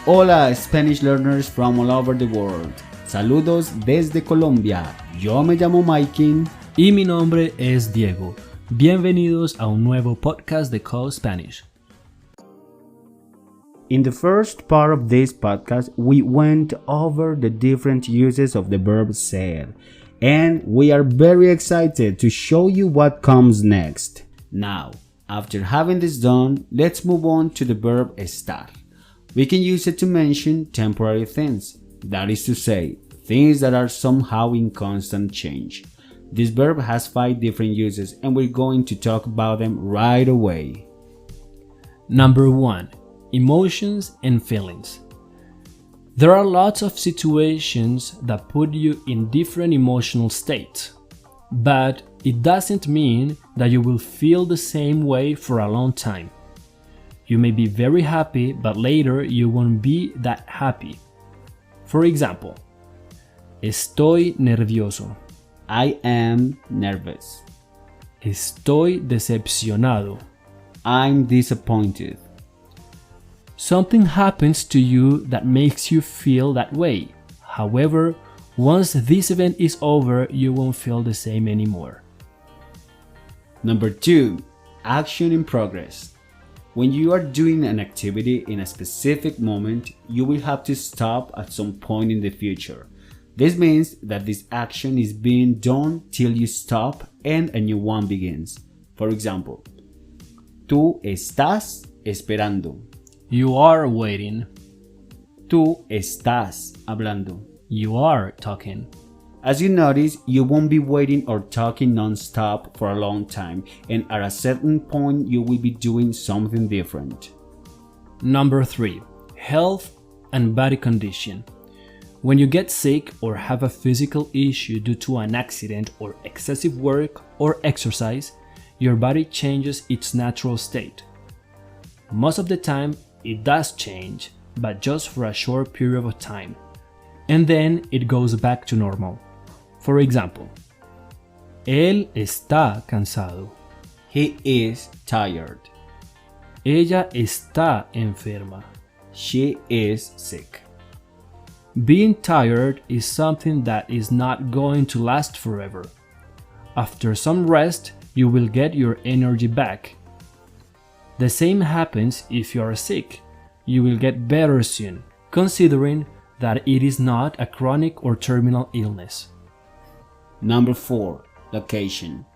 Hola Spanish learners from all over the world. Saludos desde Colombia. Yo me llamo Mikey. Y mi nombre es Diego. Bienvenidos a un nuevo podcast de Cospanish. In the first part of this podcast, we went over the different uses of the verb ser, and we are very excited to show you what comes next. Now, after having this done, let's move on to the verb estar. We can use it to mention temporary things, that is to say, things that are somehow in constant change. This verb has 5 different uses and we're going to talk about them right away. Number 1. Emotions and feelings. There are lots of situations that put you in different emotional states, but it doesn't mean that you will feel the same way for a long time. You may be very happy, but later you won't be that happy. For example, estoy nervioso. I am nervous. Estoy decepcionado. I'm disappointed. Something happens to you that makes you feel that way. However, once this event is over, you won't feel the same anymore. Number 2. Action in progress. When you are doing an activity in a specific moment, you will have to stop at some point in the future. This means that this action is being done till you stop and a new one begins. For example, tú estás esperando. You are waiting. Tú estás hablando. You are talking. As you notice, you won't be waiting or talking non-stop for a long time, and at a certain point you will be doing something different. Number 3. Health and body condition. When you get sick or have a physical issue due to an accident or excessive work or exercise, your body changes its natural state. Most of the time, it does change, but just for a short period of time, and then it goes back to normal. For example, él está cansado. He is tired. Ella está enferma. She is sick. Being tired is something that is not going to last forever. After some rest, you will get your energy back. The same happens if you are sick. You will get better soon, considering that it is not a chronic or terminal illness. Number 4. Location.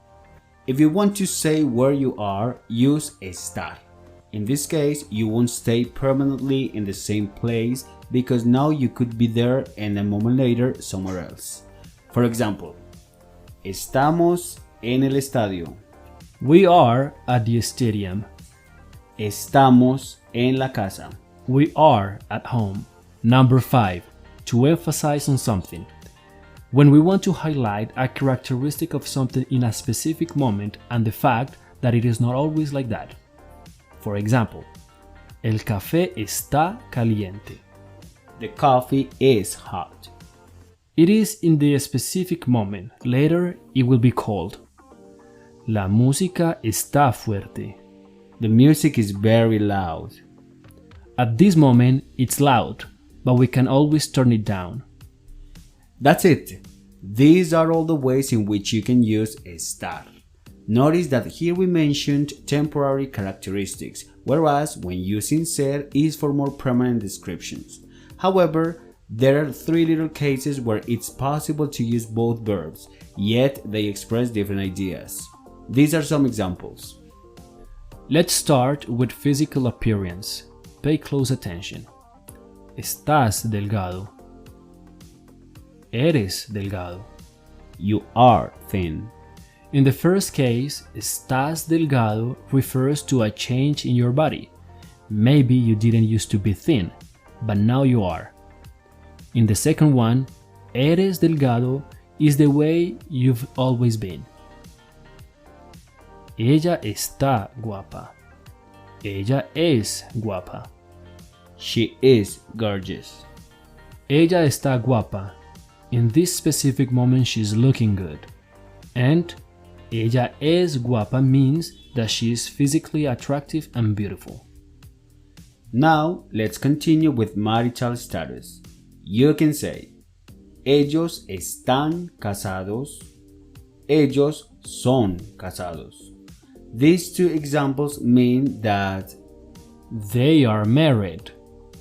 If you want to say where you are, use estar. In this case, you won't stay permanently in the same place because now you could be there and a moment later somewhere else. For example, estamos en el estadio. We are at the stadium. Estamos en la casa. We are at home. Number 5. To emphasize on something. When we want to highlight a characteristic of something in a specific moment and the fact that it is not always like that. For example, el café está caliente. The coffee is hot. It is in the specific moment. Later, it will be cold. La música está fuerte. The music is very loud. At this moment, it's loud, but we can always turn it down. That's it. These are all the ways in which you can use estar. Notice that here we mentioned temporary characteristics, whereas when using ser is for more permanent descriptions. However, there are 3 little cases where it's possible to use both verbs, yet they express different ideas. These are some examples. Let's start with physical appearance. Pay close attention. Estás delgado. Eres delgado. You are thin. In the first case, estás delgado refers to a change in your body. Maybe you didn't used to be thin, but now you are. In the second one, eres delgado is the way you've always been. Ella está guapa. Ella es guapa. She is gorgeous. Ella está guapa. In this specific moment, she's looking good. And ella es guapa means that she is physically attractive and beautiful. Now, let's continue with marital status. You can say, ellos están casados. Ellos son casados. These two examples mean that they are married.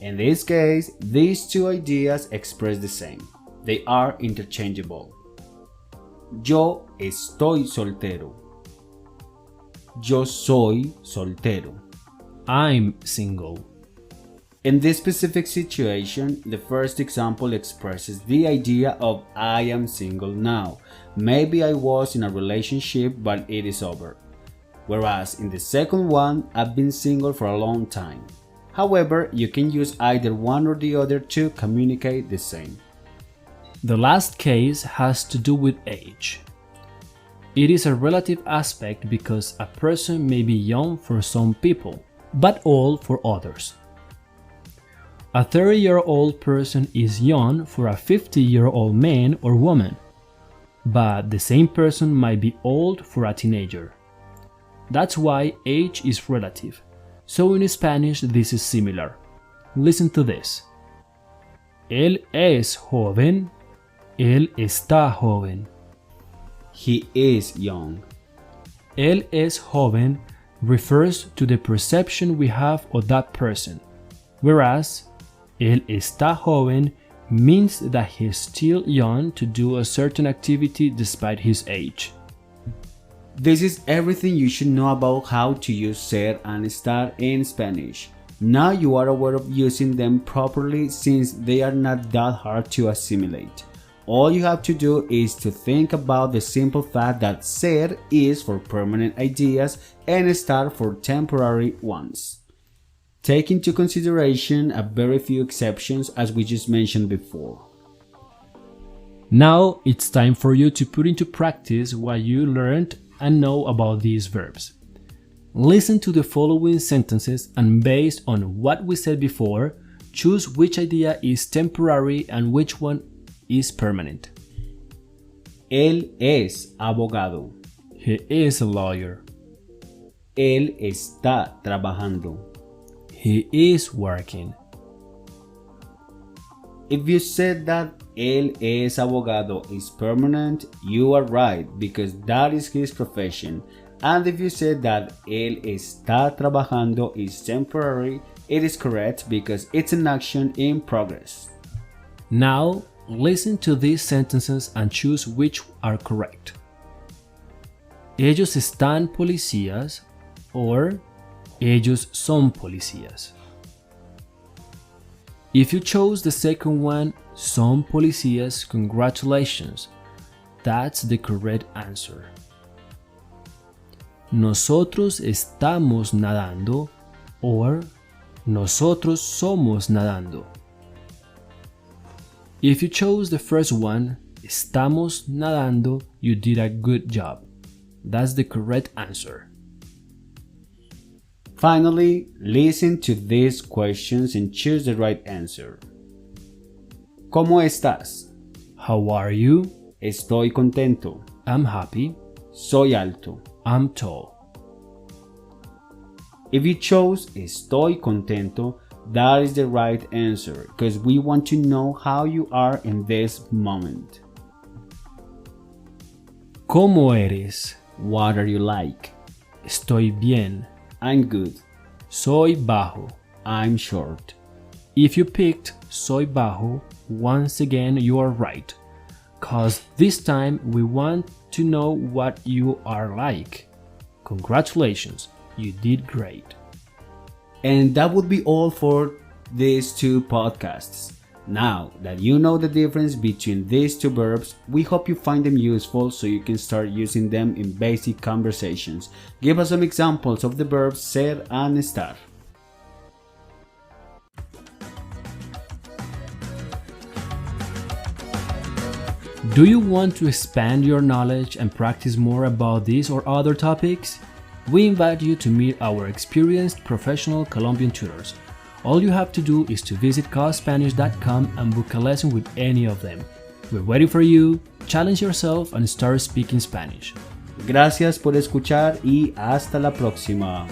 In this case, these two ideas express the same. They are interchangeable. Yo estoy soltero. Yo soy soltero. I'm single. In this specific situation, the first example expresses the idea of I am single now. Maybe I was in a relationship but it is over. Whereas in the second one, I've been single for a long time. However, you can use either one or the other to communicate the same. The last case has to do with age. It is a relative aspect because a person may be young for some people, but old for others. A 30-year-old person is young for a 50-year-old man or woman, but the same person might be old for a teenager. That's why age is relative. So in Spanish this is similar. Listen to this. Él es joven. Él está joven. He is young. Él es joven refers to the perception we have of that person, whereas él está joven means that he is still young to do a certain activity despite his age. This is everything you should know about how to use ser and estar in Spanish. Now you are aware of using them properly since they are not that hard to assimilate. All you have to do is to think about the simple fact that ser is for permanent ideas and estar for temporary ones. Take into consideration a very few exceptions as we just mentioned before. Now it's time for you to put into practice what you learned and know about these verbs. Listen to the following sentences and based on what we said before, choose which idea is temporary and which one is permanent. Él es abogado. He is a lawyer. Él está trabajando. He is working. If you said that él es abogado is permanent, you are right because that is his profession. And if you said that él está trabajando is temporary, it is correct because it's an action in progress. Now, listen to these sentences and choose which are correct. Ellos están policías or ellos son policías. If you chose the second one, son policías, congratulations. That's the correct answer. Nosotros estamos nadando or nosotros somos nadando. If you chose the first one, estamos nadando, you did a good job. That's the correct answer. Finally, listen to these questions and choose the right answer. ¿Cómo estás? How are you? Estoy contento. I'm happy. Soy alto. I'm tall. If you chose estoy contento, that is the right answer because we want to know how you are in this moment. ¿Cómo eres? What are you like? Estoy bien. I'm good. Soy bajo. I'm short. If you picked soy bajo, once again you are right, cause this time we want to know what you are like. Congratulations, you did great. And that would be all for these two podcasts. Now that you know the difference between these two verbs, we hope you find them useful so you can start using them in basic conversations. Give us some examples of the verbs ser and estar. Do you want to expand your knowledge and practice more about these or other topics? We invite you to meet our experienced professional Colombian tutors. All you have to do is to visit Cospanish.com and book a lesson with any of them. We're waiting for you. Challenge yourself and start speaking Spanish. Gracias por escuchar y hasta la próxima.